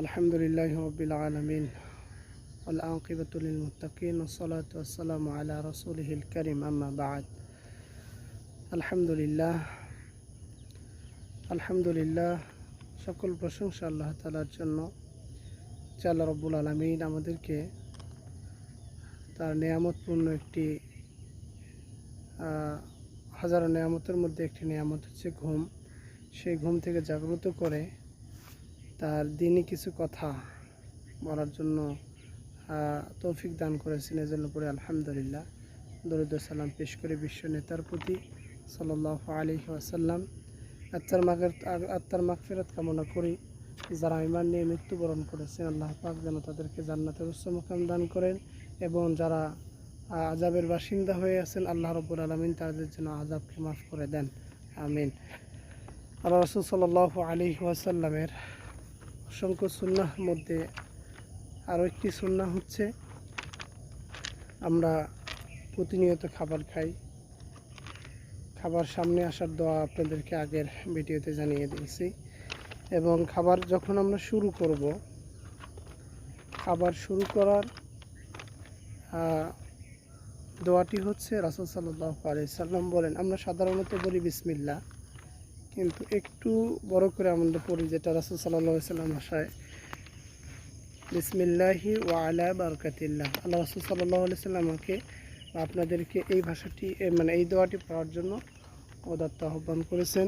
আলহামদুলিল্লাহি রাব্বিল আলামিন ওয়াল আকিবাতু লিল মুত্তাকিন ওয়াসসালাতু ওয়াসসালামু আলা রাসূলিহিল কারীম আম্মা বা'দ। আলহামদুলিল্লাহ সকল প্রশংসা আল্লাহ তাআলার জন্য যে আল্লাহ রাব্বুল আলামিন আমাদেরকে তার নিয়ামতপূর্ণ একটি হাজারো নিয়ামতের মধ্যে একটি নিয়ামত হচ্ছে ঘুম। সেই ঘুম থেকে জাগ্রত করে তার দিনই কিছু কথা বলার জন্য তৌফিক দান করেছেন। এজন্য পরে আলহামদুলিল্লাহ দরুদ ও সালাম পেশ করে বিশ্ব নেতার প্রতি সাল্লাল্লাহু আলাইহি ওয়াসাল্লাম আত্মার মাগফিরাত কামনা করি। যারা ঈমান নিয়ে মৃত্যুবরণ করেছেন আল্লাহ পাক যেন তাদেরকে জান্নাতের উচ্চ মাকাম দান করেন, এবং যারা আযাবের বাসিন্দা হয়ে আছেন আল্লাহ রাব্বুল আলামিন তাদের জন্য আযাবকে মাফ করে দেন, আমিন। আল্লাহ রাসূল সাল্লাল্লাহু আলাইহি ওয়াসাল্লামের অসংখ্য সুন্নাহর মধ্যে আরও একটি সুন্নাহ হচ্ছে আমরা প্রতিনিয়ত খাবার খাই। খাবার সামনে আসার দোয়া আপনাদেরকে আগের ভিডিওতে জানিয়ে দিয়েছি, এবং খাবার যখন আমরা শুরু করব, খাবার শুরু করার দোয়াটি হচ্ছে রাসূল সাল্লাল্লাহু আলাইহি সাল্লাম বলেন, আমরা সাধারণত বলি বিসমিল্লাহ, কিন্তু একটু বড় করে আমরা পড়ি যেটা রাসূল সাল্লাল্লাহু আলাইহি সাল্লাম ভাষায় বিসমিল্লাহি ওয়া আলা বারাকাতিল্লাহ। আল্লাহ রাসূল সাল্লাল্লাহু আলাইহি সাল্লাম আমাকে আপনাদেরকে এই ভাষাটি এই দোয়াটি পড়ার জন্য উদাত্ত আহ্বান করেছেন।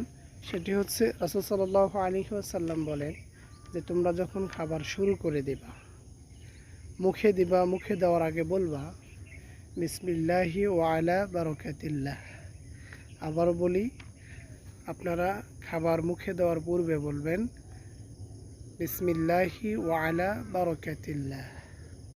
সেটি হচ্ছে রাসূল সাল্লাল্লাহু আলাইহি ওয়াসাল্লাম বলেন যে তোমরা যখন খাবার শুরু করে দিবা, মুখে দেওয়ার আগে বলবা বিসমিল্লাহি ওয়া আলা বারাকাতিল্লাহ। আবারও বলি, আপনারা খাবার মুখে দেওয়ার পূর্বে বলবেন বিসমিল্লাহি ওয়া আলা বারাকাতিল্লাহ।